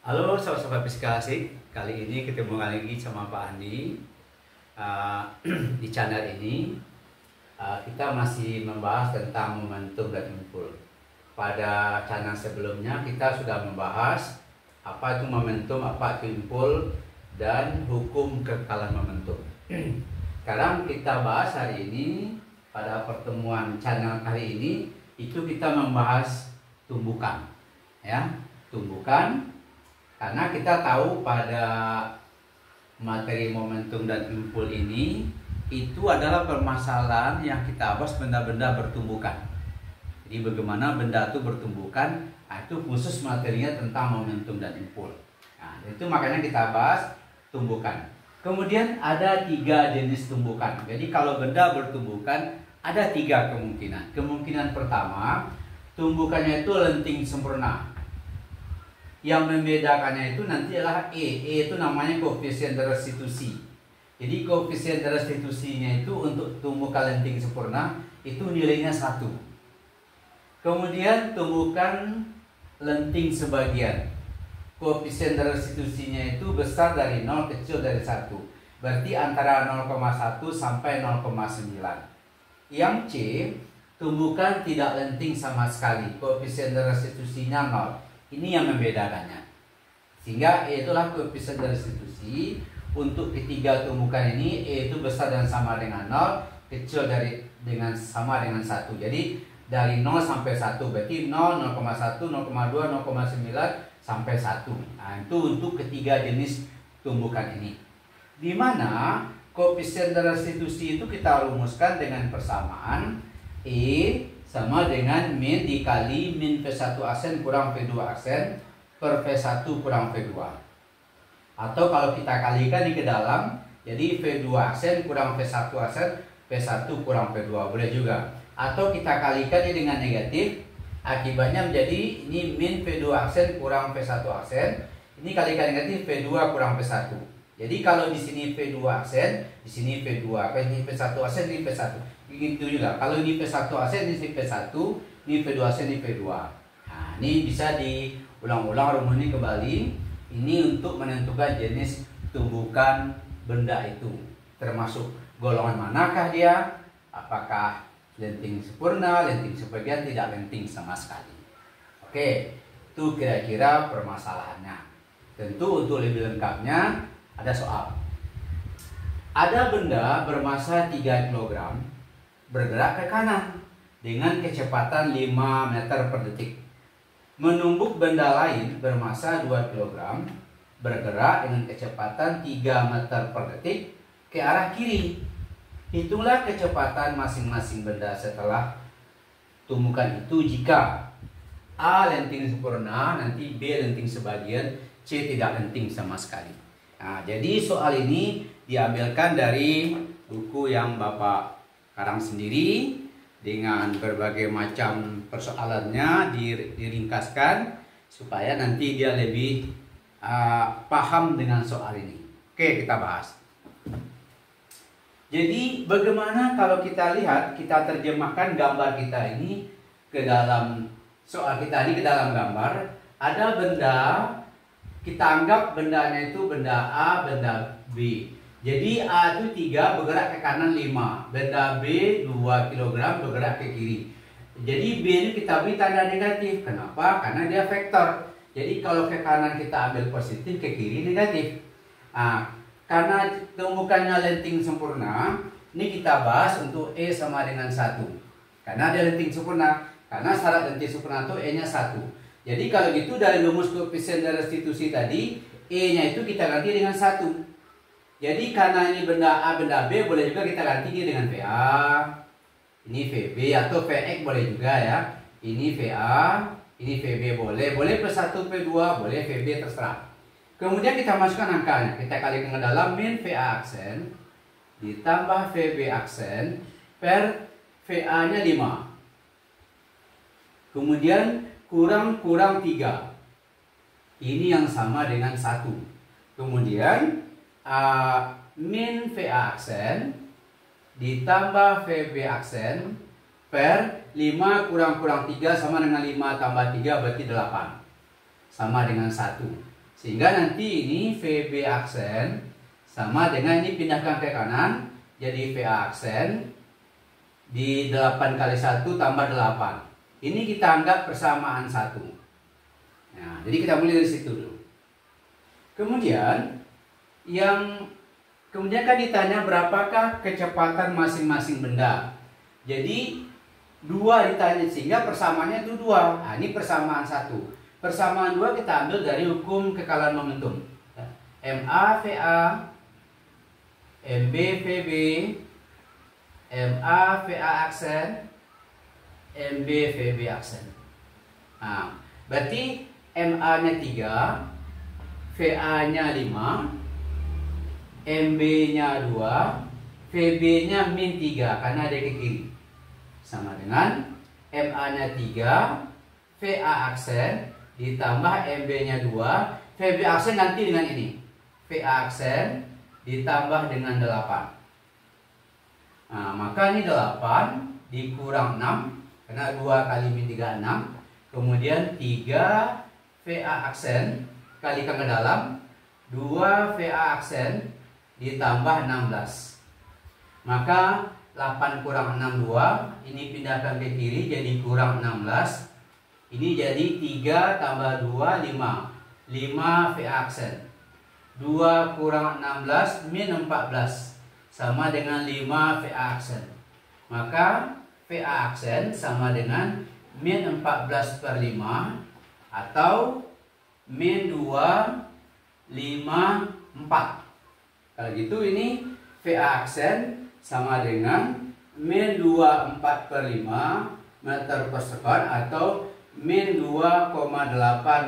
Halo sobat-sobat fisika asik, kali ini ketemu lagi sama Pak Andi. Di channel ini kita masih membahas tentang momentum dan impul. Pada channel sebelumnya kita sudah membahas apa itu momentum, apa itu impul, dan hukum kekekalan momentum. Sekarang kita bahas hari ini, pada pertemuan channel kali ini, itu kita membahas tumbukan, ya, tumbukan. Karena kita tahu pada materi momentum dan impul ini itu adalah permasalahan yang kita bahas benda-benda bertumbukan. Jadi bagaimana benda itu bertumbukan, itu khusus materinya tentang momentum dan impul. Nah, itu makanya kita bahas tumbukan. Kemudian ada 3 jenis tumbukan. Jadi kalau benda bertumbukan ada 3 kemungkinan. Kemungkinan pertama, tumbukannya itu lenting sempurna. Yang membedakannya itu nanti adalah E itu namanya koefisien restitusi. Jadi koefisien restitusinya itu untuk tumbukan lenting sempurna itu nilainya 1. Kemudian tumbukan lenting sebagian, koefisien restitusinya itu besar dari 0, kecil dari 1. Berarti antara 0,1 sampai 0,9. Yang C, tumbukan tidak lenting sama sekali, koefisien restitusinya 0. Ini yang membedakannya. Sehingga E itulah koefisien restitusi. Untuk ketiga tumbukan ini E itu besar dan sama dengan 0, kecil dengan sama dengan 1. Jadi dari 0 sampai 1 berarti 0, 0,1, 0,2, 0,9 sampai 1. Nah, itu untuk ketiga jenis tumbukan ini. Di mana koefisien restitusi itu kita rumuskan dengan persamaan E sama dengan min dikali min V1 aksen kurang V2 aksen per V1 kurang V2. Atau kalau kita kalikan ini ke dalam, jadi V2 aksen kurang V1 aksen, V1 kurang V2, boleh juga. Atau kita kalikan ini dengan negatif, akibatnya menjadi ini min V2 aksen kurang V1 aksen, ini kalikan negatif V2 kurang V1. Jadi kalau di sini V2 aksen, di sini V2, ini V1 aksen, ini V1. Begitu juga. Kalau ini V1 aksen, ini V1, ini V2 aksen, ini V2. Nah, ini bisa diulang-ulang rumus ini kembali. Ini untuk menentukan jenis tumbukan benda itu. Termasuk golongan manakah dia? Apakah lenting sempurna, lenting sebagian, tidak lenting sama sekali. Oke, itu kira-kira permasalahannya. Tentu untuk lebih lengkapnya ada soal. Ada benda bermasa 3 kg bergerak ke kanan dengan kecepatan 5 meter per detik. Menumbuk benda lain bermasa 2 kg bergerak dengan kecepatan 3 meter per detik ke arah kiri. Hitunglah kecepatan masing-masing benda setelah tumbukan itu jika A lenting sempurna, nanti B lenting sebagian, C tidak lenting sama sekali. Nah, jadi soal ini diambilkan dari buku yang Bapak karang sendiri dengan berbagai macam persoalannya diringkaskan supaya nanti dia lebih paham dengan soal ini. Oke, kita bahas. Jadi bagaimana kalau kita lihat, kita terjemahkan gambar kita ini ke dalam soal kita ini ke dalam gambar. Ada benda, kita anggap bendanya itu benda A, benda B. Jadi A itu 3 bergerak ke kanan 5, benda B 2 kg bergerak ke kiri. Jadi B ini kita beri tanda negatif. Kenapa? Karena dia vektor. Jadi kalau ke kanan kita ambil positif, ke kiri negatif. Nah, karena tumbukannya lenting sempurna, ini kita bahas untuk E sama dengan 1. Karena dia lenting sempurna. Karena syarat lenting sempurna itu E-nya 1. Jadi kalau gitu dari rumus koefisien restitusi tadi, E-nya itu kita ganti dengan 1. Jadi karena ini benda A, benda B, boleh juga kita ganti ini dengan VA, ini VB atau VX boleh juga ya. Ini VA, ini VB boleh P1, P2, boleh VB terserah. Kemudian kita masukkan angkanya, kita kalikan ke dalam min VA aksen ditambah VB aksen per VA-nya 5. Kemudian kurang 3. Ini yang sama dengan 1. Kemudian min VA aksen ditambah VB aksen per 5 kurang 3 sama dengan 5 tambah 3 berarti 8. Sama dengan 1. Sehingga nanti ini VB aksen sama dengan ini pindahkan ke kanan, jadi VA aksen di 8 kali 1 tambah 8. Ini kita anggap persamaan 1. Nah, jadi kita mulai dari situ dulu. Kemudian kan ditanya berapakah kecepatan masing-masing benda. Jadi 2 ditanya sehingga persamaannya itu 2. Nah, ini persamaan 1. Persamaan 2 kita ambil dari hukum kekalan momentum. MA VA, MB VB, MA VA aksen, MB VB aksen. Nah, berarti MA-nya 3, VA-nya 5, MB-nya 2, VB-nya min 3 karena ada ke kiri. Sama dengan MA-nya 3, VA aksen ditambah MB-nya 2, VB aksen nanti dengan ini. VA aksen ditambah dengan 8. Nah, maka ini 8 dikurang 6 karena 2 kali min 3 6. Kemudian 3 VA aksen kalikan ke dalam 2 VA aksen ditambah 16. Maka 8 kurang 6 2. Ini pindahkan ke kiri jadi kurang 16. Ini jadi 3 tambah 2 5. 5 VA aksen. 2 kurang 16 min 14 sama dengan 5 VA aksen. Maka VA aksen sama dengan min 14 per 5 atau min 2 5 4. Kalau gitu ini VA aksen sama dengan min 24 per 5 meter per sekon atau min 2,8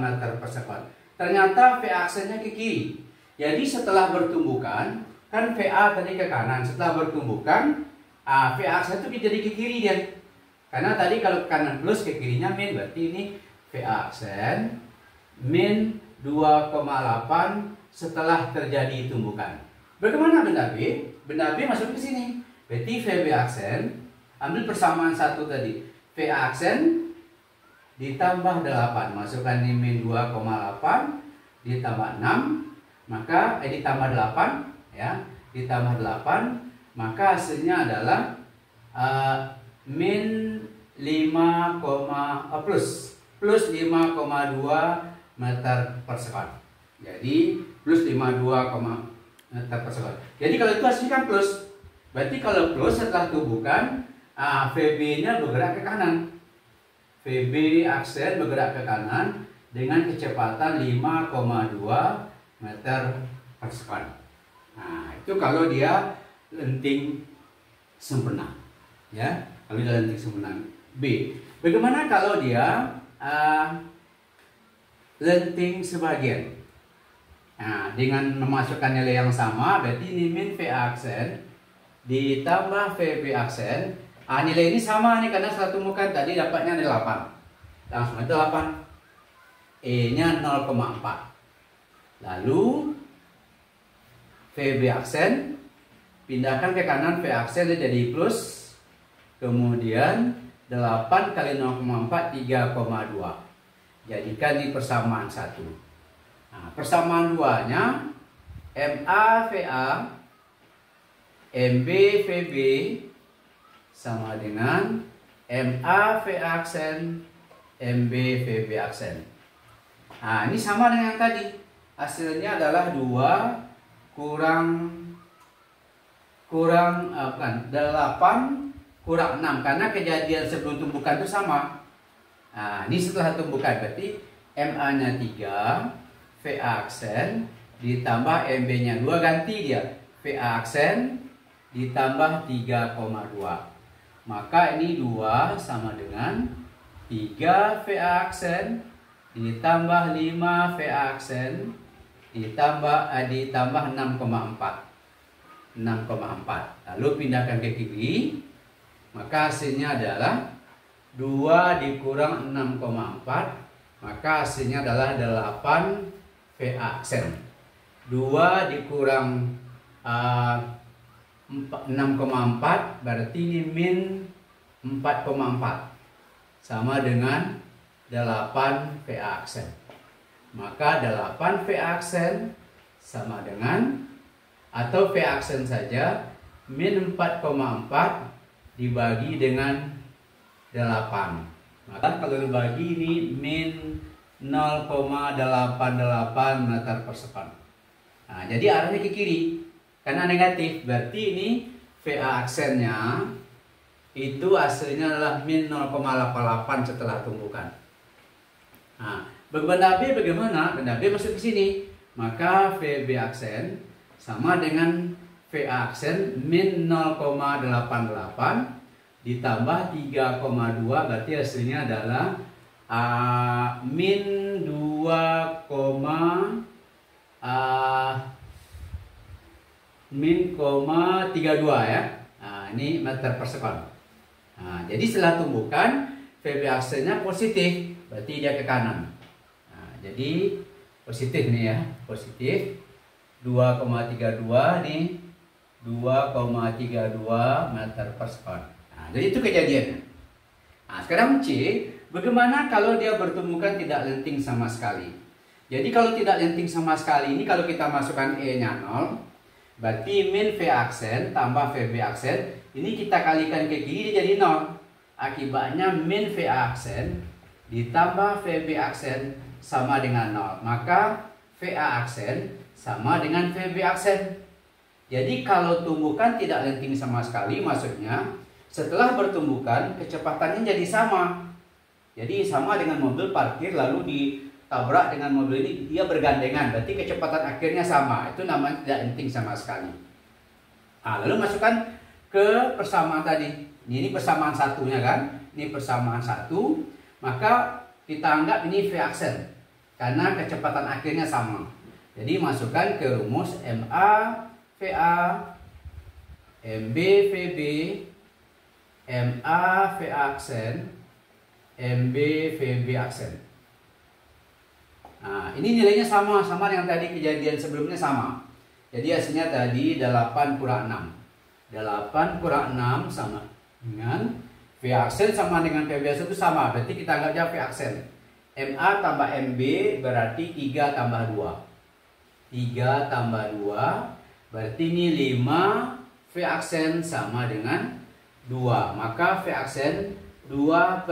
meter per sekon. Ternyata VA aksennya ke kiri. Jadi setelah bertumbukan, kan VA tadi ke kanan. Setelah bertumbukan, VA aksen itu jadi ke kiri dia. Karena tadi kalau ke kanan plus, ke kirinya min. Berarti ini VA aksen min 2,8 setelah terjadi tumbukan. Bagaimana benda B? Benda B masuk ke sini. Berarti VB aksen, ambil persamaan 1 tadi. VA aksen ditambah 8. Masukkan ini min 2,8 ditambah 6. Maka ditambah 8 ya. Ditambah 8. Maka hasilnya adalah min 5, plus 5,2 meter per sekon. Jadi plus 52, meter per sekon. Jadi kalau itu hasilnya kan plus. Berarti kalau plus setelah tumbukan, VB-nya bergerak ke kanan. VB aksen bergerak ke kanan dengan kecepatan 5,2 meter per sekon. Nah, itu kalau dia lenting sempurna. Ya, kalau dia lenting sempurna. B. Bagaimana kalau dia lenting sebagian? Nah, dengan memasukkan nilai yang sama, berarti ini min VA aksen ditambah VB aksen. Nilai ini sama nih karena setelah tumbukan tadi dapatnya nilai 8. Langsung itu 8. E-nya 0,4. Lalu VB aksen pindahkan ke kanan, V aksen jadi plus. Kemudian 8 kali 0,4 3,2. Jadikan di persamaan 1. Nah, persamaan 2-nya MA VA MB VB sama dengan MA VA aksen MB VB aksen. Nah, ini sama dengan yang tadi. Hasilnya adalah 2 kurang 8 kurang 6 karena kejadian sebelum tumbukan itu sama. Nah, ini setelah tumbukan berarti MA-nya 3, VA aksen ditambah MB-nya 2 ganti dia. VA aksen ditambah 3,2. Maka ini 2 sama dengan 3 VA aksen ditambah 5 VA aksen ditambah 6,4. Lalu pindahkan ke kiri. Maka hasilnya adalah 2 dikurang 6,4. Maka hasilnya adalah 8 VA aksen. 2 dikurang 6,4 berarti ini min 4,4 sama dengan 8 VA aksen. Maka 8 V aksen sama dengan, atau V aksen saja, min 4,4 dibagi dengan 8. Maka kalau dibagi ini min 0,88 meter per sekon. Nah, jadi arahnya ke kiri karena negatif, berarti ini VA aksennya itu hasilnya adalah min 0,88 setelah tumbukan. Nah, benda B bagaimana? Benda B masuk ke sini, maka VB aksen sama dengan VA aksen min 0,88 ditambah 3,2, berarti hasilnya adalah min 2,32 ya. Nah, ini meter per sekon. Nah, jadi setelah tumbukan VB aksennya positif, berarti dia ke kanan. Nah, jadi positif nih ya, positif 2,32 nih, 2,32 meter per sekon. Nah, jadi itu kejadiannya. Nah, sekarang C, bagaimana kalau dia bertumbukan tidak lenting sama sekali? Jadi kalau tidak lenting sama sekali ini, kalau kita masukkan E-nya 0, berarti min V aksen tambah VB aksen, ini kita kalikan ke kiri jadi 0. Akibatnya min V aksen ditambah VB aksen sama dengan 0. Maka VA aksen sama dengan VB aksen. Jadi kalau tumbukan tidak lenting sama sekali, maksudnya setelah bertumbukan kecepatannya jadi sama. Jadi sama dengan mobil parkir lalu ditabrak dengan mobil ini, dia bergandengan, berarti kecepatan akhirnya sama. Itu namanya tidak lenting sama sekali. Nah, lalu masukkan ke persamaan tadi. Ini persamaan satunya kan? Ini persamaan satu, maka kita anggap ini V aksen karena kecepatan akhirnya sama. Jadi masukkan ke rumus MA VA, MB VB, MA VA aksen, MB VB aksen. Nah, ini nilainya sama dengan tadi kejadian sebelumnya sama. Jadi hasilnya tadi 8 kurang 6. 8 kurang 6 sama dengan V aksen sama dengan VB aksen itu sama. Berarti kita anggapnya V aksen. MA tambah MB berarti 3 tambah 2. 3 tambah 2 berarti ini 5 V aksen sama dengan 2. Maka V aksen 2/5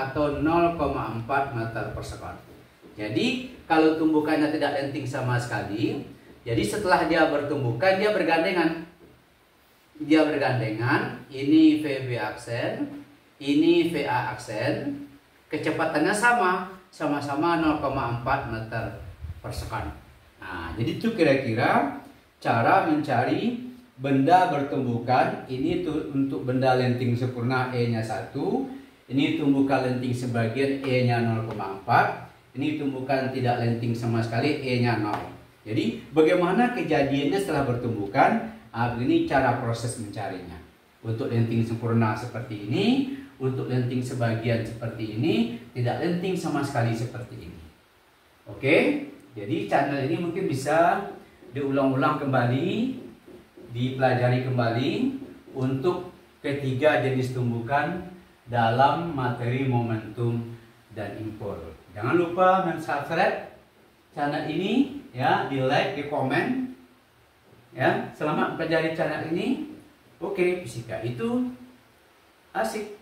atau 0,4 meter per sekon. Jadi kalau tumbukannya tidak lenting sama sekali, jadi setelah dia bertumbukan dia bergandengan. Dia bergandengan, ini VB aksen, ini VA aksen, kecepatannya sama-sama 0,4 meter per sekon. Nah, jadi itu kira-kira cara mencari benda bertumbukan. Ini tuh untuk benda lenting sempurna E-nya 1, ini tumbukan lenting sebagian E-nya 0,4, ini tumbukan tidak lenting sama sekali E-nya 0. Jadi bagaimana kejadiannya setelah bertumbukan? Begini cara proses mencarinya. Untuk lenting sempurna seperti ini, untuk lenting sebagian seperti ini, tidak lenting sama sekali seperti ini. Oke, jadi channel ini mungkin bisa diulang-ulang kembali, dipelajari kembali untuk ketiga jenis tumbukan dalam materi momentum dan impul. Jangan lupa men-subscribe channel ini ya, di like, di komen ya. Selamat mempelajari channel ini. Oke, fisika itu asik.